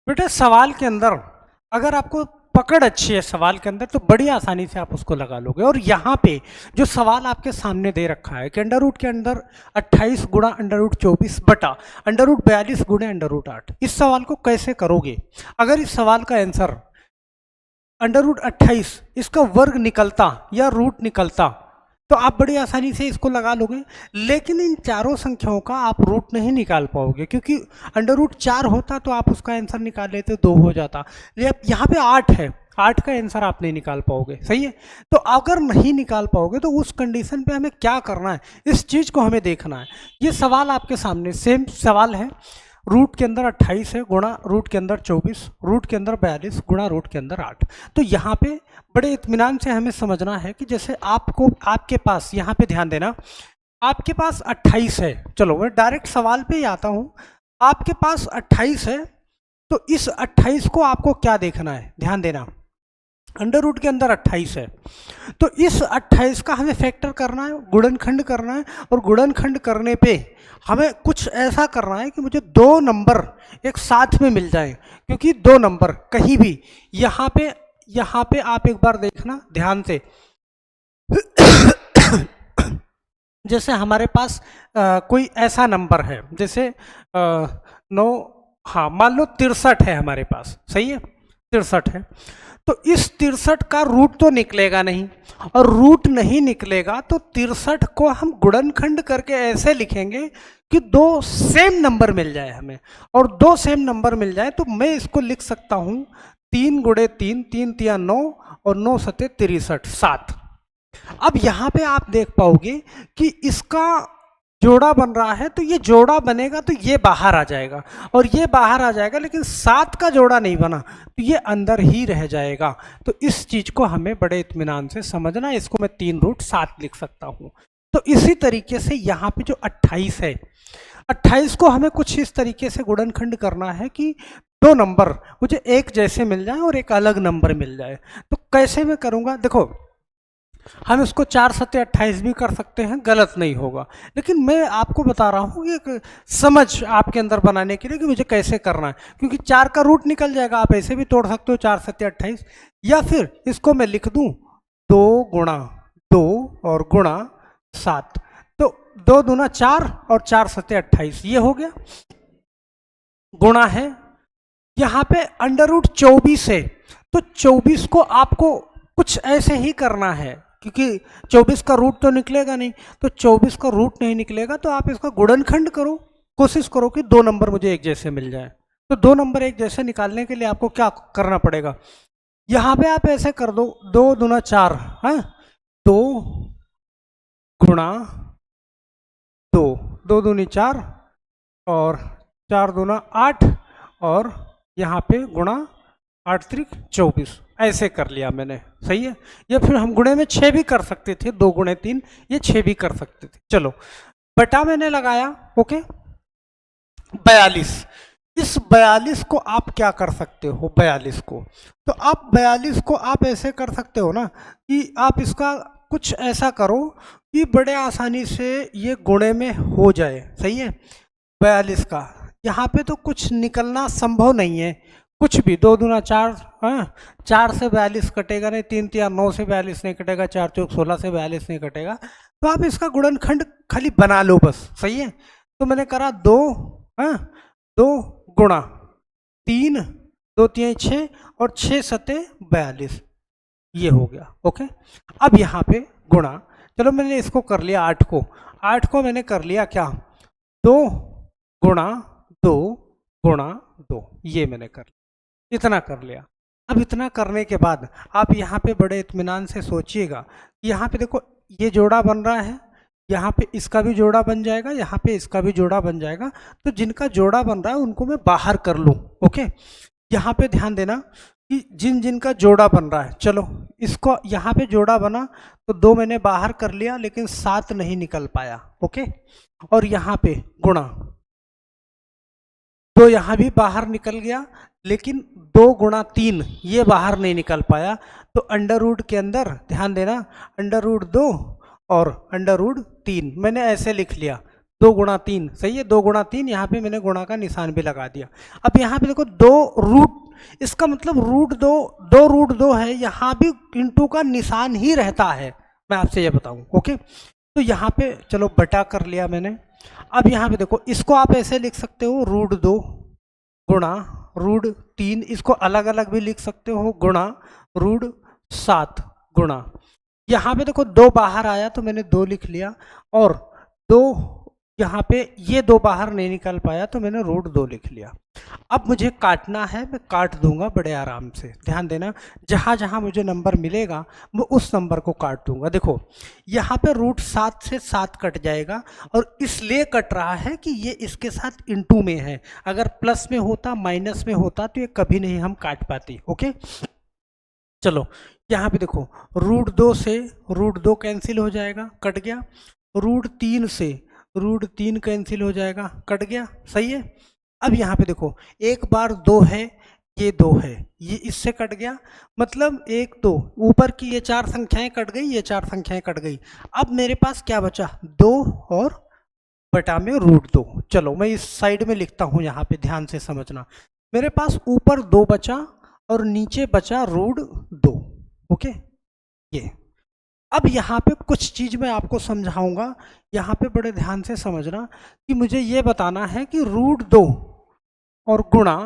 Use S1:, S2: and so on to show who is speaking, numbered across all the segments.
S1: बेटा सवाल के अंदर अगर आपको पकड़ अच्छी है सवाल के अंदर तो बड़ी आसानी से आप उसको लगा लोगे। और यहाँ पे जो सवाल आपके सामने दे रखा है कि अंडर रूट के अंदर 28 गुणा अंडर रूट 24 बटा अंडर रूट 42 गुणे अंडर रूट 8, इस सवाल को कैसे करोगे? अगर इस सवाल का आंसर अंडर रूट 28 इसका वर्ग निकलता या रूट निकलता तो आप बड़ी आसानी से इसको लगा लोगे। लेकिन इन चारों संख्याओं का आप रूट नहीं निकाल पाओगे, क्योंकि अंडर रूट 4 होता तो आप उसका आंसर निकाल लेते 2 हो जाता। लेकिन यहाँ पे 8 है, 8 का आंसर आप नहीं निकाल पाओगे। सही है, तो अगर नहीं निकाल पाओगे तो उस कंडीशन पे हमें क्या करना है, इस चीज़ को हमें देखना है। ये सवाल आपके सामने सेम सवाल है, रूट के अंदर 28 है गुणा रूट के अंदर 24, रूट के अंदर 42 गुणा रूट के अंदर 8। तो यहाँ पे बड़े इत्मीनान से हमें समझना है कि जैसे आपको आपके पास यहाँ पे ध्यान देना, आपके पास 28 है। चलो मैं डायरेक्ट सवाल पे ही आता हूँ। आपके पास 28 है तो इस 28 को आपको क्या देखना है, ध्यान देना। अंडर रूट के अंदर 28 है तो इस 28 का हमें फैक्टर करना है, गुणनखंड करना है। और गुणनखंड करने पे हमें कुछ ऐसा करना है कि मुझे 2 नंबर एक साथ में मिल जाए, क्योंकि 2 नंबर कहीं भी यहाँ पे आप एक बार देखना ध्यान से। जैसे हमारे पास कोई ऐसा नंबर है, जैसे 9, हाँ मान लो 63 है हमारे पास। सही है, 63 है तो इस 63 का रूट तो निकलेगा नहीं, और रूट नहीं निकलेगा तो 63 को हम गुणनखंड करके ऐसे लिखेंगे कि 2 सेम नंबर मिल जाए हमें। और 2 सेम नंबर मिल जाए तो मैं इसको लिख सकता हूँ 3 गुणे 3, 3 तिया 9 और 9 सते 63, 7। अब यहाँ पे आप देख पाओगे कि इसका जोड़ा बन रहा है, तो ये जोड़ा बनेगा तो ये बाहर आ जाएगा और ये बाहर आ जाएगा, लेकिन 7 का जोड़ा नहीं बना तो ये अंदर ही रह जाएगा। तो इस चीज को हमें बड़े इत्मीनान से समझना है। इसको मैं 3 रूट 7 लिख सकता हूँ। तो इसी तरीके से यहाँ पे जो 28 है, 28 को हमें कुछ इस तरीके से गुणनखंड करना है कि 2 नंबर मुझे एक जैसे मिल जाए और एक अलग नंबर मिल जाए। तो कैसे मैं करूँगा, देखो हम इसको 4 सत्ते 28 भी कर सकते हैं, गलत नहीं होगा। लेकिन मैं आपको बता रहा हूँ एक समझ आपके अंदर बनाने के लिए कि मुझे कैसे करना है, क्योंकि 4 का रूट निकल जाएगा। आप ऐसे भी तोड़ सकते हो 4 सत्ते 28, या फिर इसको मैं लिख दूँ 2 गुणा 2 और गुणा 7। तो 2 दूना 4 और 4 सत्ते 28, ये हो गया। गुणा है, यहाँ पे अंडर रूट 24 है तो 24 को आपको कुछ ऐसे ही करना है, क्योंकि 24 का रूट तो निकलेगा नहीं। तो 24 का रूट नहीं निकलेगा तो आप इसका गुणनखंड करो, कोशिश करो कि 2 नंबर मुझे एक जैसे मिल जाए। तो 2 नंबर एक जैसे निकालने के लिए आपको क्या करना पड़ेगा, यहाँ पे आप ऐसे कर दो 2 दूना 4, हाँ 2 गुणा 2, 2 दूनी 4 और 4 दूना 8 और यहाँ पे गुणा 8 त्रिक 24, ऐसे कर लिया मैंने। सही है, या फिर हम गुणे में 6 भी कर सकते थे, 2 गुणे 3, ये 6 भी कर सकते थे। चलो बटा मैंने लगाया, ओके 42। इस 42 को आप क्या कर सकते हो, 42 को तो आप 42 को आप ऐसे कर सकते हो ना कि आप इसका कुछ ऐसा करो कि बड़े आसानी से ये गुणे में हो जाए। सही है, 42 का यहाँ पे तो कुछ निकलना संभव नहीं है, कुछ भी। 2 दूना 4, हाँ 4 से 42 कटेगा नहीं, 3 तिया 9 से 42 नहीं कटेगा, 4 चौक 16 से 42 नहीं कटेगा। तो आप इसका गुणनखंड खाली बना लो बस। सही है, तो मैंने करा 2, हाँ 2 गुणा 3, 2 तिया 6 और 6 सते 42, ये हो गया। ओके, अब यहाँ पे गुणा, चलो मैंने इसको कर लिया 8 को मैंने कर लिया क्या 2 गुणा 2 गुणा 2, ये मैंने कर लिया, इतना कर लिया। अब इतना करने के बाद आप यहाँ पे बड़े इत्मीनान से सोचिएगा कि यहाँ पे देखो ये जोड़ा बन रहा है, यहाँ पे इसका भी जोड़ा बन जाएगा, यहाँ पे इसका भी जोड़ा बन जाएगा। तो जिनका जोड़ा बन रहा है उनको मैं बाहर कर लूँ। ओके, यहाँ पे ध्यान देना कि जिन जिनका जोड़ा बन रहा है, चलो इसको यहाँ पे जोड़ा बना तो 2 मैंने बाहर कर लिया, लेकिन 7 नहीं निकल पाया। ओके, और यहाँ पे गुणा, तो यहाँ भी बाहर निकल गया, लेकिन 2 गुणा 3 ये बाहर नहीं निकल पाया। तो अंडर रूट के अंदर ध्यान देना, अंडर रूट 2 और अंडर रूट 3 मैंने ऐसे लिख लिया। 2 गुणा 3, सही है, 2 गुणा 3, यहाँ पे मैंने गुणा का निशान भी लगा दिया। अब यहाँ पे देखो 2 रूट, इसका मतलब दो रूट 2 है, यहाँ भी इंटू का निशान ही रहता है, मैं आपसे ये बताऊँ। ओके, तो यहाँ पे चलो बटा कर लिया मैंने। अब यहाँ पे देखो, इसको आप ऐसे लिख सकते हो √2 गुणा √3, इसको अलग अलग भी लिख सकते हो गुणा √7 गुणा, यहाँ पे देखो 2 बाहर आया तो मैंने 2 लिख लिया, और 2 यहाँ पे ये 2 बाहर नहीं निकल पाया तो मैंने √2 लिख लिया। अब मुझे काटना है, मैं काट दूंगा बड़े आराम से, ध्यान देना, जहाँ जहाँ मुझे नंबर मिलेगा मैं उस नंबर को काट दूंगा। देखो यहाँ पे √7 से 7 कट जाएगा, और इसलिए कट रहा है कि ये इसके साथ इंटू में है, अगर प्लस में होता माइनस में होता तो ये कभी नहीं हम काट पाते। ओके, चलो यहाँ पे देखो √2 से √2 कैंसिल हो जाएगा, कट गया, √3 से √3 कैंसिल हो जाएगा, कट गया, सही है। अब यहाँ पे देखो एक बार 2 है, ये 2 है, ये इससे कट गया, मतलब 1 2, ऊपर की ये 4 संख्याएं कट गई, ये 4 संख्याएं कट गई। अब मेरे पास क्या बचा, 2 और बटा में √2। चलो मैं इस साइड में लिखता हूँ, यहाँ पे ध्यान से समझना, मेरे पास ऊपर 2 बचा और नीचे बचा √2। ओके, ये अब यहाँ पे कुछ चीज़ मैं आपको समझाऊंगा, यहाँ पे बड़े ध्यान से समझना कि मुझे ये बताना है कि √2 और गुणा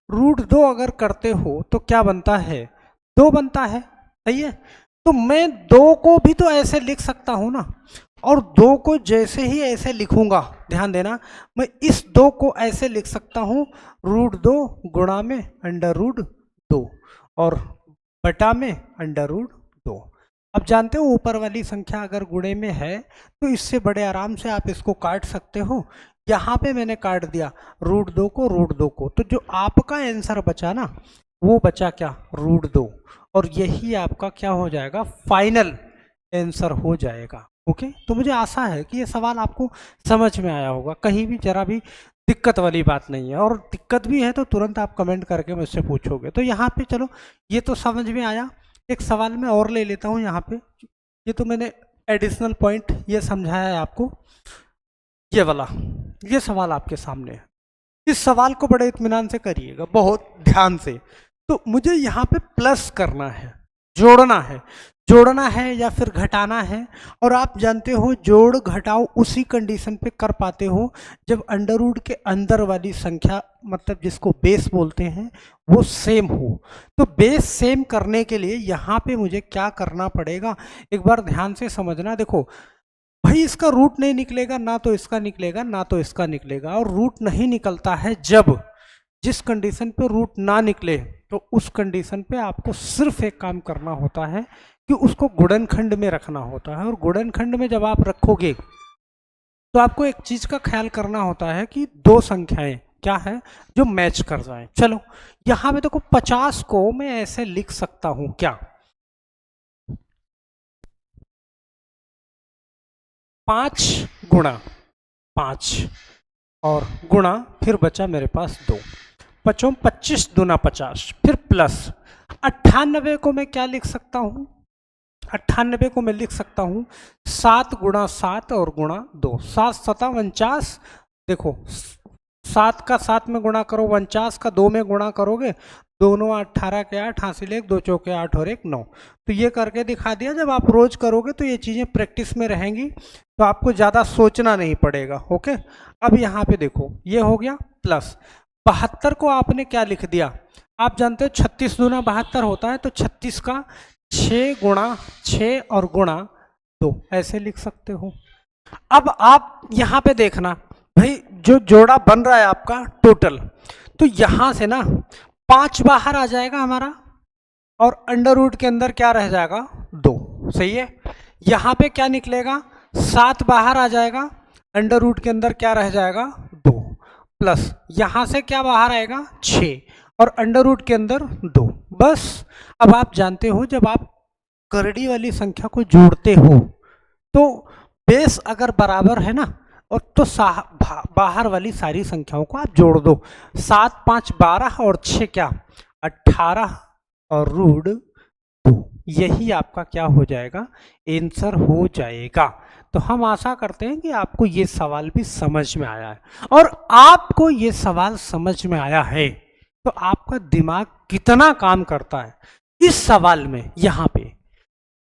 S1: √2 अगर करते हो तो क्या बनता है, 2 बनता है, सही है। तो मैं 2 को भी तो ऐसे लिख सकता हूँ ना, और 2 को जैसे ही ऐसे लिखूंगा, ध्यान देना, मैं इस 2 को ऐसे लिख सकता हूँ √2 गुणा में √2 और बटा में √2। अब जानते हो ऊपर वाली संख्या अगर गुणे में है तो इससे बड़े आराम से आप इसको काट सकते हो। यहाँ पे मैंने काट दिया √2 को √2 को, तो जो आपका आंसर बचा ना वो बचा क्या, √2, और यही आपका क्या हो जाएगा, फाइनल आंसर हो जाएगा। ओके, तो मुझे आशा है कि ये सवाल आपको समझ में आया होगा, कहीं भी जरा भी दिक्कत वाली बात नहीं है, और दिक्कत भी है तो तुरंत आप कमेंट करके मुझसे पूछोगे। तो यहाँ पे चलो ये तो समझ में आया, एक सवाल मैं और ले लेता हूँ यहाँ पे, ये तो मैंने एडिशनल पॉइंट ये समझाया है आपको, ये वाला, ये सवाल आपके सामने है, इस सवाल को बड़े इत्मीनान से करिएगा, बहुत ध्यान से। तो मुझे यहाँ पे प्लस करना है, जोड़ना है या फिर घटाना है, और आप जानते हो जोड़ घटाओ उसी कंडीशन पे कर पाते हो जब अंडर रूट के अंदर वाली संख्या, मतलब जिसको बेस बोलते हैं, वो सेम हो। तो बेस सेम करने के लिए यहाँ पे मुझे क्या करना पड़ेगा, एक बार ध्यान से समझना। देखो भाई इसका रूट नहीं निकलेगा, ना तो इसका निकलेगा ना तो इसका निकलेगा, और रूट नहीं निकलता है जब, जिस कंडीशन पे रूट ना निकले तो उस कंडीशन पे आपको सिर्फ एक काम करना होता है कि उसको गुणनखंड में रखना होता है, और गुणनखंड में जब आप रखोगे तो आपको एक चीज का ख्याल करना होता है कि 2 संख्याएं क्या है जो मैच कर जाएं। चलो यहां पे देखो 50 को मैं ऐसे लिख सकता हूं, क्या 5 गुणा 5 और गुणा, फिर बचा मेरे पास 2, 25 दूना 50, फिर प्लस 98 को मैं क्या लिख सकता हूँ, 98 को मैं लिख सकता हूँ 7 गुणा 7 और गुणा 2, 7 7 49, देखो 7 का 7 में गुणा करो, 49 का 2 में गुणा करोगे, 2 9 18 के 8, हासिल 1 2 चौके 8 और 1 9। तो ये करके दिखा दिया, जब आप रोज करोगे तो ये चीज़ें प्रैक्टिस में रहेंगी, तो आपको ज़्यादा सोचना नहीं पड़ेगा। ओके, अब यहाँ पे देखो ये हो गया प्लस 72 को आपने क्या लिख दिया, आप जानते हो 36 दूना 72 होता है, तो 36 का 6 गुणा 6 और गुणा 2 ऐसे लिख सकते हो। अब आप यहाँ पे देखना भाई, जो जोड़ा बन रहा है आपका टोटल, तो यहाँ से ना 5 बाहर आ जाएगा हमारा, और अंडर रूट के अंदर क्या रह जाएगा, 2, सही है। यहाँ पे क्या निकलेगा, 7 बाहर आ जाएगा, अंडर रूट के अंदर क्या रह जाएगा, 2, प्लस यहाँ से क्या बाहर आएगा, 6, और अंडर रूट के अंदर 2, बस। अब आप जानते हो जब आप करड़ी वाली संख्या को जोड़ते हो तो बेस अगर बराबर है ना, और तो बाहर वाली सारी संख्याओं को आप जोड़ दो, 7 5 12 और 6 क्या 18 और √2, यही आपका क्या हो जाएगा, आंसर हो जाएगा। तो हम आशा करते हैं कि आपको ये सवाल भी समझ में आया है, और आपको ये सवाल समझ में आया है तो आपका दिमाग कितना काम करता है इस सवाल में। यहाँ पे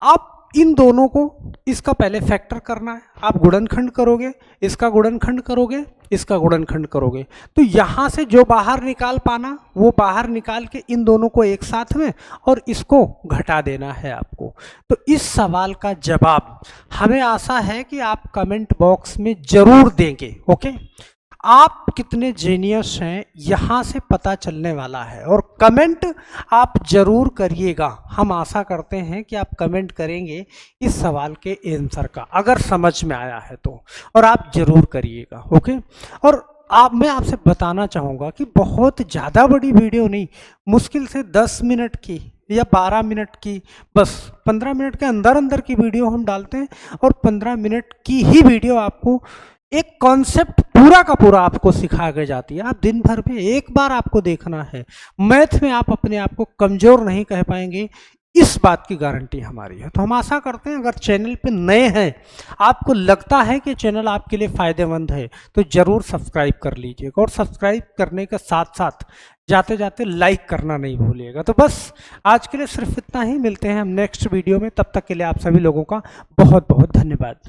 S1: आप इन दोनों को, इसका पहले फैक्टर करना है, आप गुणनखंड करोगे, इसका गुणनखंड करोगे, इसका गुणनखंड करोगे, तो यहाँ से जो बाहर निकाल पाना वो बाहर निकाल के इन दोनों को एक साथ में और इसको घटा देना है आपको। तो इस सवाल का जवाब हमें आशा है कि आप कमेंट बॉक्स में जरूर देंगे। ओके, आप कितने जीनियस हैं यहाँ से पता चलने वाला है, और कमेंट आप जरूर करिएगा। हम आशा करते हैं कि आप कमेंट करेंगे इस सवाल के आंसर का, अगर समझ में आया है तो, और आप जरूर करिएगा। ओके, और मैं आपसे बताना चाहूँगा कि बहुत ज़्यादा बड़ी वीडियो नहीं, मुश्किल से 10 मिनट की या 12 मिनट की, बस 15 मिनट के अंदर अंदर की वीडियो हम डालते हैं, और 15 मिनट की ही वीडियो आपको एक कॉन्सेप्ट पूरा का पूरा आपको सिखा के जाती है। आप दिन भर में एक बार आपको देखना है, मैथ में आप अपने आप को कमज़ोर नहीं कह पाएंगे, इस बात की गारंटी हमारी है। तो हम आशा करते हैं अगर चैनल पे नए हैं, आपको लगता है कि चैनल आपके लिए फ़ायदेमंद है, तो ज़रूर सब्सक्राइब कर लीजिएगा, और सब्सक्राइब करने के साथ साथ जाते जाते लाइक करना नहीं भूलिएगा। तो बस आज के लिए सिर्फ इतना ही, मिलते हैं हम नेक्स्ट वीडियो में, तब तक के लिए आप सभी लोगों का बहुत बहुत धन्यवाद।